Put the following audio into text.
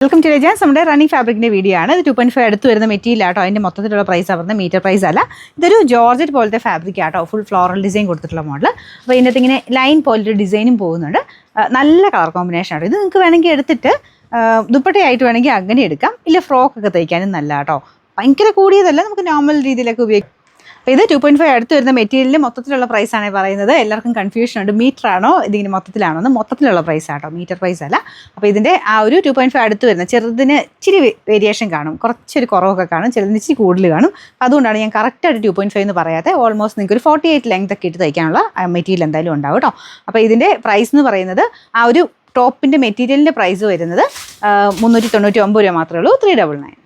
Welcome to രജാൻസ്. നമ്മുടെ running ഫാബ്രിക്കിൻ്റെ video ആണ്. ഇത് 2.5 അടുത്ത് വരുന്ന മെറ്റീരിയൽ ആട്ടോ. അതിൻ്റെ മൊത്തത്തിലുള്ള പ്രൈസ് പറഞ്ഞത് മീറ്റർ പ്രൈസ് അല്ല. ഇതൊരു ജോർജറ്റ് പോലത്തെ ഫാബ്രിക് ആട്ടോ. ഫുൾ ഫ്ലോറൽ ഡിസൈൻ കൊടുത്തിട്ടുള്ള മോഡൽ. അപ്പോൾ ഇതിനകത്ത് ഇങ്ങനെ ലൈൻ പോലത്തെ ഡിസൈനും പോകുന്നുണ്ട്. നല്ല കളർ കോമ്പിനേഷൻ ആട്ടോ. ഇത് നിങ്ങൾക്ക് വേണമെങ്കിൽ എടുത്തിട്ട് ദുപ്പട്ടയായിട്ട് വേണമെങ്കിൽ അങ്ങനെ എടുക്കാം. ഇല്ല ഫ്രോക്കൊക്കെ തയ്ക്കാനും നല്ല കേട്ടോ. ഭയങ്കര കൂടിയതല്ല, നമുക്ക് നോർമൽ രീതിയിലൊക്കെ ഉപയോഗിക്കാം. അപ്പോൾ ഇത് 2.5 അടുത്ത് വരുന്ന മെറ്റീരിയലിൽ മൊത്തത്തിലുള്ള പ്രൈസാണ് പറയുന്നത്. എല്ലാവർക്കും കൺഫ്യൂഷൻ ഉണ്ട്, മീറ്റർ ആണോ ഇതിങ്ങനെ മൊത്തത്തിലാണോ എന്ന്. മൊത്തത്തിലുള്ള പ്രൈസ് ആട്ടോ, മീറ്റർ പ്രൈസ് അല്ല. അപ്പോൾ ഇതിൻ്റെ ആ ഒരു 2.5 അടുത്ത് വരുന്ന ചെറുതിന് ഇച്ചിരി വേരിയേഷൻ കാണും, കുറച്ചൊരു കുറവൊക്കെ കാണും, ചിലതിന് ഇച്ചിരി കൂടുതൽ കാണും. അതുകൊണ്ടാണ് ഞാൻ കറക്റ്റായിട്ട് 2.5 എന്ന് പറയാതെ. ഓൾമോസ്റ്റ് നിങ്ങൾക്ക് ഒരു 48 ലെങ്ത് ഒക്കെ ഇട്ട് തയ്ക്കാനുള്ള മെറ്റീരിയൽ എന്തായാലും ഉണ്ടാവും കേട്ടോ. അപ്പോൾ ഇതിൻ്റെ പ്രൈസ് എന്ന് പറയുന്നത് ആ ഒരു ടോപ്പിൻ്റെ മെറ്റീരിയലിൻ്റെ പ്രൈസ് വരുന്നത് 399 രൂപ മാത്രമേ ഉള്ളൂ. 399.